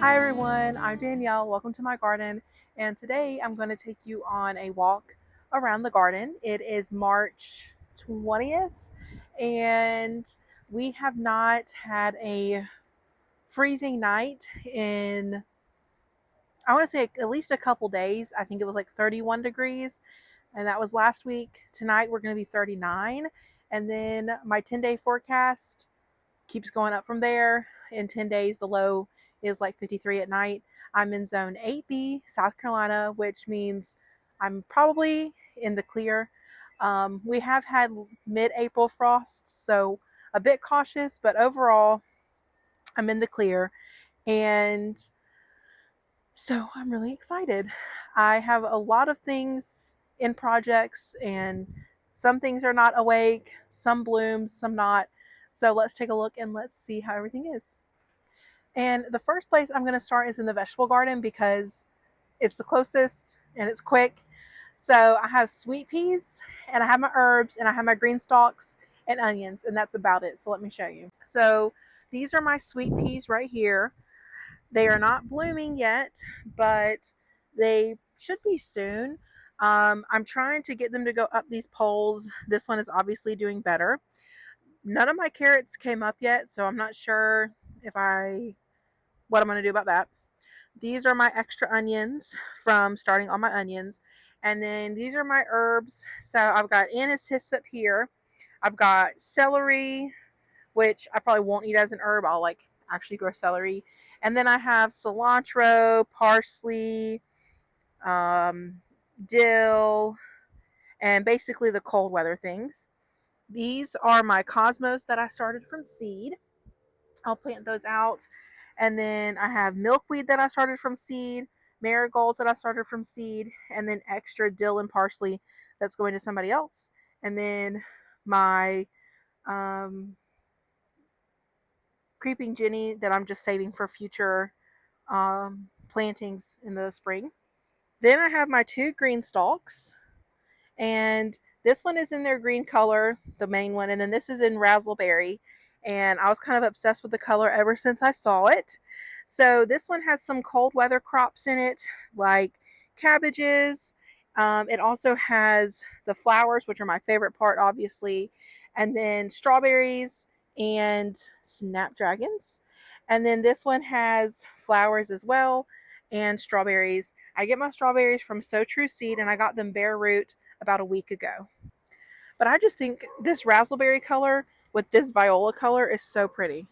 Hi everyone, I'm Danielle. Welcome to my garden. And today I'm going to take you on a walk around the garden. It is March 20th and we have not had a freezing night in, I want to say, at least a couple days. I think it was like 31 degrees, and that was last week. Tonight we're going to be 39. And then my 10-day forecast keeps going up from there. In 10 days, the low is like 53 at night. I'm in zone 8B, South Carolina, which means I'm probably in the clear. We have had mid April frosts, so a bit cautious, but overall, I'm in the clear. And so I'm really excited. I have a lot of things in projects, and some things are not awake, some blooms, some not. So let's take a look and let's see how everything is. And the first place I'm going to start is in the vegetable garden because it's the closest and it's quick. So I have sweet peas and I have my herbs and I have my green stalks and onions, and that's about it. So let me show you. So these are my sweet peas right here. They are not blooming yet, but they should be soon. I'm trying to get them to go up these poles. This one is obviously doing better. None of my carrots came up yet, so I'm not sure if what I'm going to do about that. These are my extra onions from starting on my onions. And then these are my herbs. So I've got anise hyssop here. I've got celery, which I probably won't eat as an herb. I'll like actually grow celery. And then I have cilantro, parsley, um, dill, and basically the cold weather things. These are my cosmos that I started from seed. I'll plant those out. And then I have milkweed that I started from seed, marigolds that I started from seed, and then extra dill and parsley that's going to somebody else. And then my um, creeping Jenny that I'm just saving for future plantings in the spring. Then I have my two green stalks, and this one is in their green color, the main one, and then this is in razzleberry. And I was kind of obsessed with the color ever since I saw it. So this one has some cold weather crops in it, like cabbages. It also has the flowers, which are my favorite part, obviously, and then strawberries and snapdragons. And then this one has flowers as well and strawberries. I get my strawberries from So True Seed, and I got them bare root about a week ago. But I just think this raspberry color with this viola color is so pretty.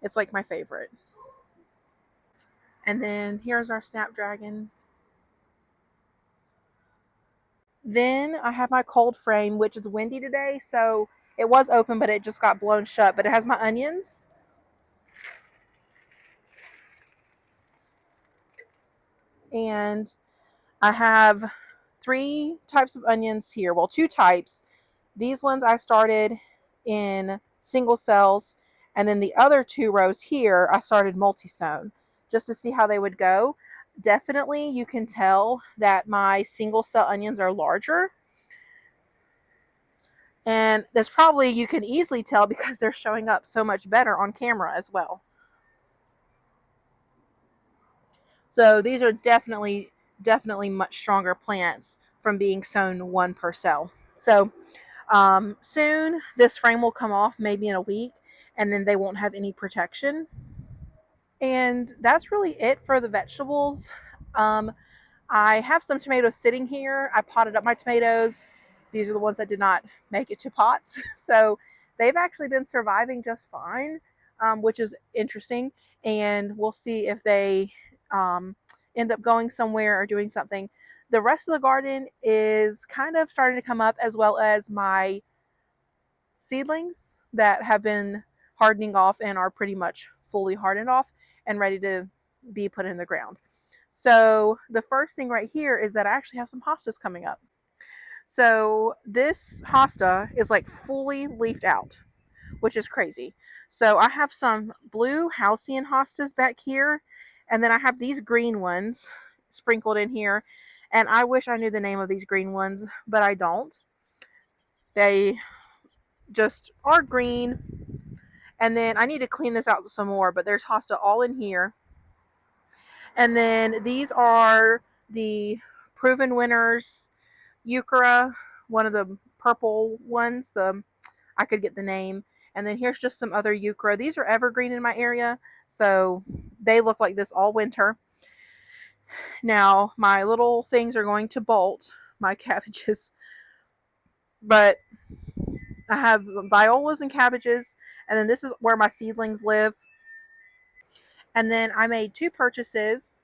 It's like my favorite. And then here's our snapdragon. Then I have my cold frame, which is windy today, so it was open, but it just got blown shut. But it has my onions. And I have three types of onions here. Well, two types. These ones I started in single cells, and then the other two rows here I started multi-sown just to see how they would go. Definitely you can tell that my single cell onions are larger, and that's probably, you can easily tell because they're showing up so much better on camera as well. So these are definitely much stronger plants from being sown one per cell. So soon this frame will come off, maybe in a week, and then they won't have any protection. And that's really it for the vegetables. Um, I have some tomatoes sitting here. I potted up my tomatoes. These are the ones that did not make it to pots. So they've actually been surviving just fine, which is interesting. And we'll see if they end up going somewhere or doing something. The rest of the garden is kind of starting to come up, as well as my seedlings that have been hardening off and are pretty much fully hardened off and ready to be put in the ground. So the first thing right here is that I actually have some hostas coming up. So this hosta is like fully leafed out, which is crazy. So I have some blue halcyon hostas back here, and then I have these green ones sprinkled in here. And I wish I knew the name of these green ones, but I don't. They just are green. And then I need to clean this out some more, but there's hosta all in here. And then these are the Proven Winners Euchera, one of the purple ones. I could get the name. And then here's just some other Euchera. These are evergreen in my area, so they look like this all winter. Now my little things are going to bolt, my cabbages, but I have violas and cabbages, and then this is where my seedlings live. And then I made two purchases,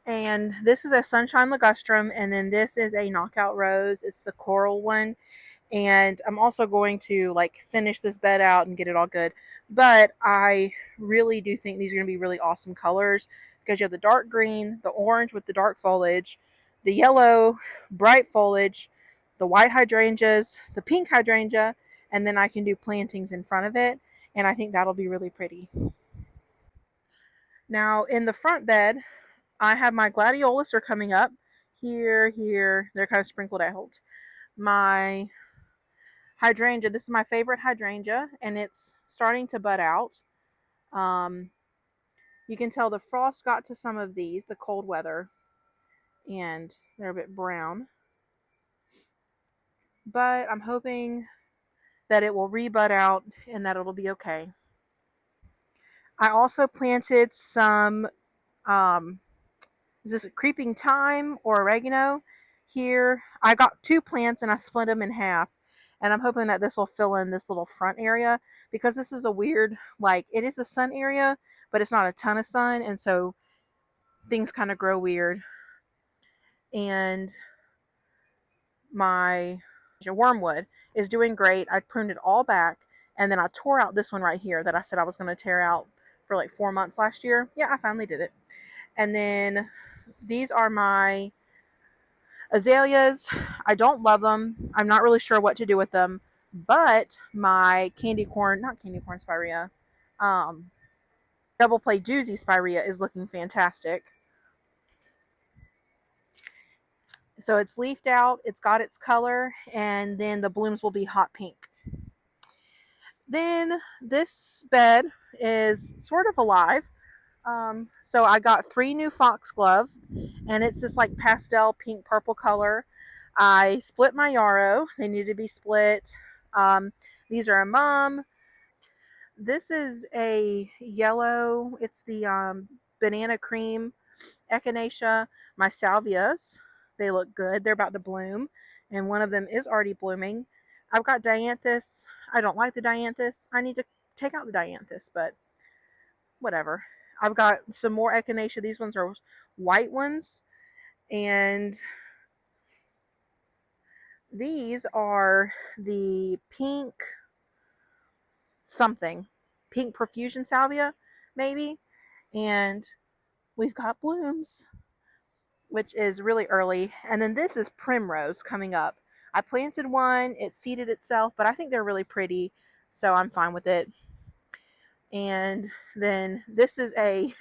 and this is a Sunshine Ligustrum, and then this is a Knockout Rose. It's the coral one, and I'm also going to like finish this bed out and get it all good. But I really do think these are going to be really awesome colors because you have the dark green, the orange with the dark foliage, the yellow bright foliage, the white hydrangeas, the pink hydrangea, and then I can do plantings in front of it, and I think that'll be really pretty. Now in the front bed, I have my gladiolus are coming up here. They're kind of sprinkled out. My hydrangea. This is my favorite hydrangea, and it's starting to bud out. Um, you can tell the frost got to some of these, the cold weather, and they're a bit brown. But I'm hoping that it will rebud out and that it'll be okay. I also planted some, um, is this a creeping thyme or oregano? Here, I got two plants and I split them in half. And I'm hoping that this will fill in this little front area because this is a weird, like, it is a sun area, but it's not a ton of sun. And so things kind of grow weird. And my wormwood is doing great. I pruned it all back, and then I tore out this one right here that I said I was going to tear out for like 4 months last year. Yeah, I finally did it. And then these are my azaleas. I don't love them. I'm not really sure what to do with them, but my not candy corn spirea, um, double play doozy spirea is looking fantastic. So it's leafed out, it's got its color, and then the blooms will be hot pink. Then this bed is sort of alive. So I got 3 new foxglove, and it's this like pastel pink purple color. I split my yarrow. They need to be split. These are a mum. This is a yellow. It's the banana cream echinacea. My salvias, they look good. They're about to bloom, and one of them is already blooming. I've got dianthus. I don't like the dianthus. I need to take out the dianthus, but whatever. I've got some more echinacea. These ones are white ones, and these are the pink something, pink profusion salvia, maybe. And we've got blooms, which is really early. And then this is primrose coming up. I planted one, it seeded itself, but I think they're really pretty, so I'm fine with it. And then this is a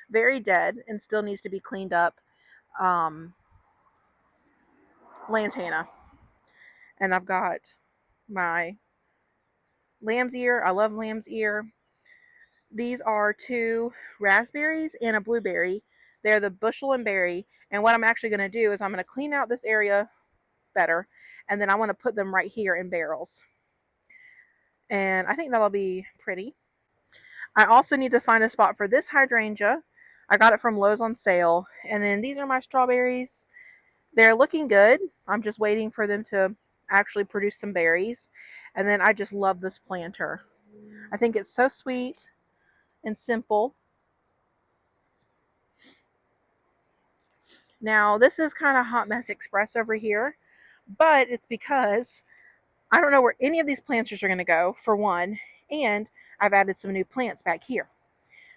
very dead and still needs to be cleaned up lantana. And I've got my lamb's ear. I love lamb's ear. These are 2 raspberries and a blueberry. They're the bushel and berry. And what I'm actually going to do is I'm going to clean out this area better, and then I want to put them right here in barrels. And I think that'll be pretty. I also need to find a spot for this hydrangea. I got it from Lowe's on sale. And then these are my strawberries. They're looking good. I'm just waiting for them to actually produce some berries. And then I just love this planter. I think it's so sweet and simple. Now, this is kind of Hot Mess Express over here, but it's because I don't know where any of these planters are going to go, for one, and I've added some new plants back here.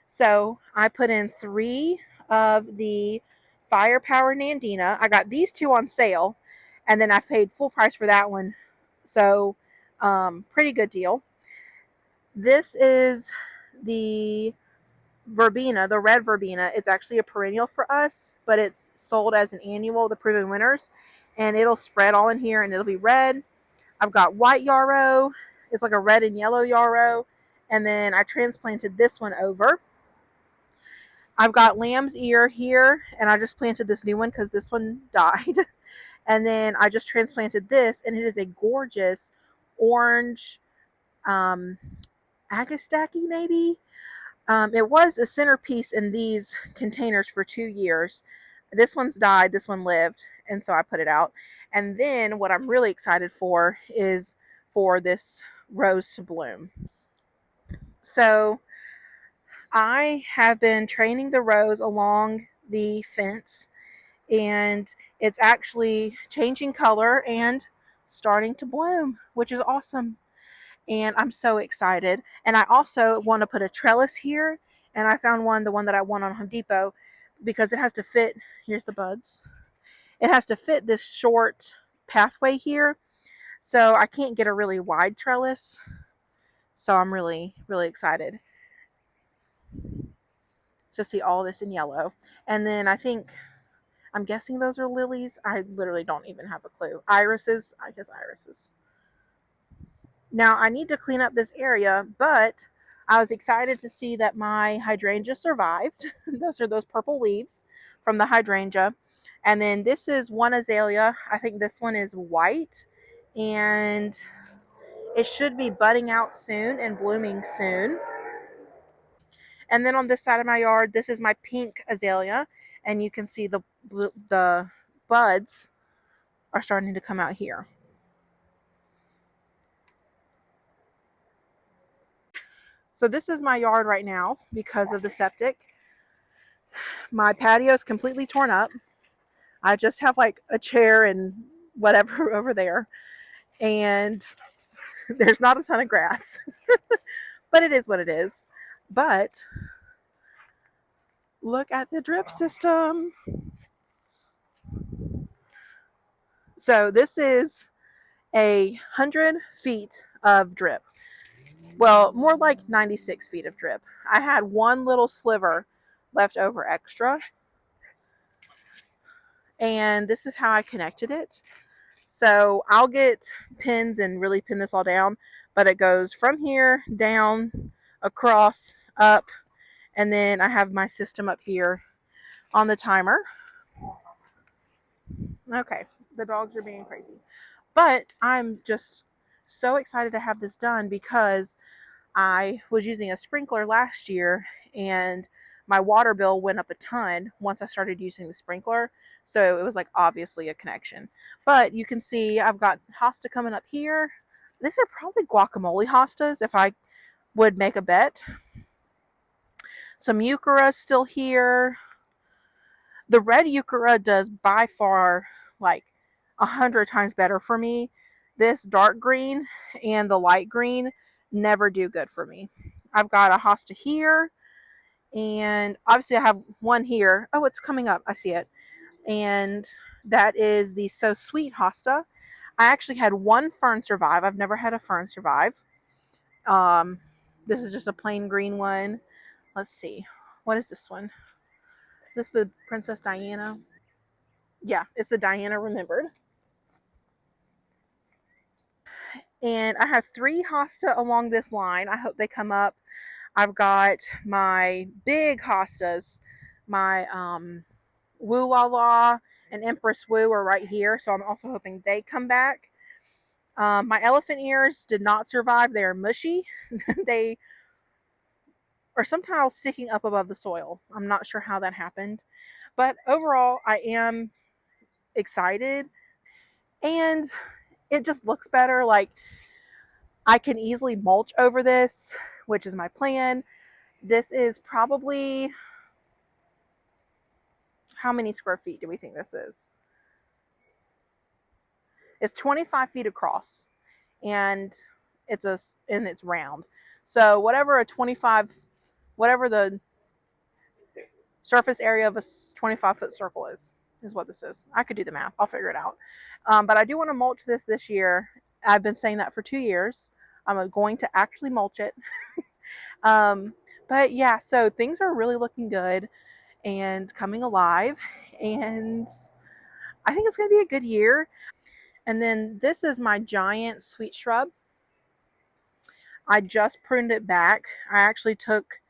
So I put in 3 of the Firepower Nandina. I got these 2 on sale, and then I paid full price for that one. So, pretty good deal. This is the verbena, the red verbena. It's actually a perennial for us, but it's sold as an annual, the Proven Winners, and it'll spread all in here and it'll be red. I've got white yarrow. It's like a red and yellow yarrow. And then I transplanted this one over. I've got lamb's ear here, and I just planted this new one because this one died. And then I just transplanted this, and it is a gorgeous orange um, agastaki, maybe. It was a centerpiece in these containers for 2 years. This one's died, this one lived, and so I put it out. And then what I'm really excited for is for this rose to bloom. So I have been training the rose along the fence, and it's actually changing color and starting to bloom, which is awesome. And I'm so excited. And I also want to put a trellis here, and I found one, the one that I want on Home Depot, because it has to fit. Here's the buds. It has to fit this short pathway here, so I can't get a really wide trellis. So I'm really, really excited to see all this in yellow. And then I'm guessing those are lilies. I literally don't even have a clue. Irises, I guess irises. Now I need to clean up this area, but I was excited to see that my hydrangea survived. Those are those purple leaves from the hydrangea. And then this is one azalea. I think this one is white, and it should be budding out soon and blooming soon. And then on this side of my yard, this is my pink azalea, and you can see the buds are starting to come out here. So this is my yard right now because of the septic. My patio is completely torn up. I just have like a chair and whatever over there, and there's not a ton of grass, but it is what it is. But look at the drip system. So this is 100 feet of drip. Well, more like 96 feet of drip. I had one little sliver left over extra, and this is how I connected it. So I'll get pins and really pin this all down, but it goes from here down, across, up, and then I have my system up here on the timer. Okay, the dogs are being crazy. But I'm just so excited to have this done because I was using a sprinkler last year, and my water bill went up a ton once I started using the sprinkler. So it was like obviously a connection. But you can see I've got hosta coming up here. These are probably guacamole hostas if I would make a bet. Some euchera still here. The red euchera does by far like 100 times better for me. This dark green and the light green never do good for me. I've got a hosta here, and obviously I have one here. Oh, it's coming up. I see it. And that is the So Sweet hosta. I actually had one fern survive. I've never had a fern survive. This is just a plain green one. Let's see. What is this one? Is this the Princess Diana? Yeah, it's the Diana Remembered. And I have 3 hosta along this line. I hope they come up. I've got my big hostas, my Woo La La and Empress Woo are right here, so I'm also hoping they come back. My elephant ears did not survive. They are mushy. They are somehow sticking up above the soil. I'm not sure how that happened. But overall, I am excited, and it just looks better. Like, I can easily mulch over this, which is my plan. This is probably, how many square feet do we think this is? It's 25 feet across, and it's round. So whatever the surface area of a 25-foot circle is what this is. I could do the math. I'll figure it out. But I do want to mulch this year. I've been saying that for 2 years. I'm going to actually mulch it. But yeah, so things are really looking good and coming alive, and I think it's going to be a good year. And then this is my giant sweet shrub. I just pruned it back. I actually took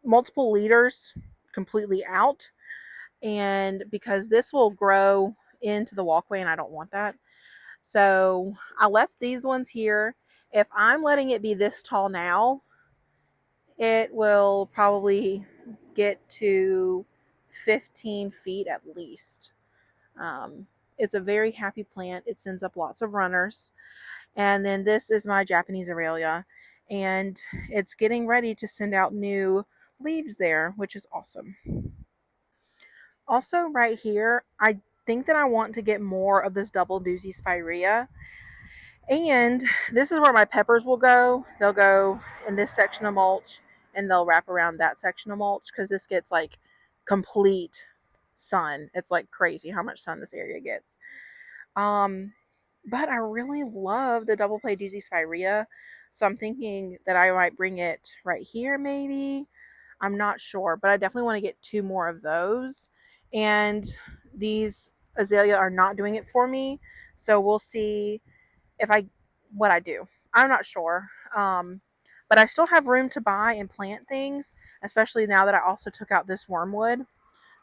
multiple liters completely out, and because this will grow into the walkway and I don't want that. So I left these ones here. If I'm letting it be this tall now, it will probably get to 15 feet at least. Um, it's a very happy plant. It sends up lots of runners. And then this is my Japanese Aurelia, and it's getting ready to send out new leaves there, which is awesome. Also, right here, I think that I want to get more of this double doozy spirea. And this is where my peppers will go. They'll go in this section of mulch and they'll wrap around that section of mulch because this gets like complete sun. It's like crazy how much sun this area gets. Um, but I really love the double play doozy spirea. So I'm thinking that I might bring it right here, maybe. I'm not sure, but I definitely want to get 2 more of those. And these azalea are not doing it for me. So we'll see if I what I do. I'm not sure. But I still have room to buy and plant things, especially now that I also took out this wormwood.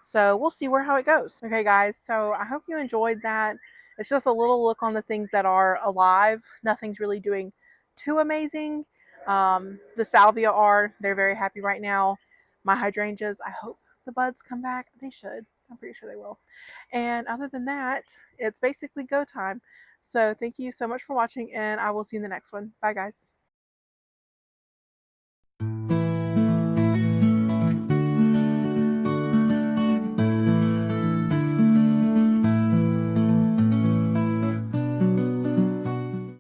So we'll see how it goes. Okay, guys. So I hope you enjoyed that. It's just a little look on the things that are alive. Nothing's really doing too amazing. The salvia are. They're very happy right now. My hydrangeas, I hope the buds come back. They should. I'm pretty sure they will. And other than that, it's basically go time. So thank you so much for watching, and I will see you in the next one. Bye, guys.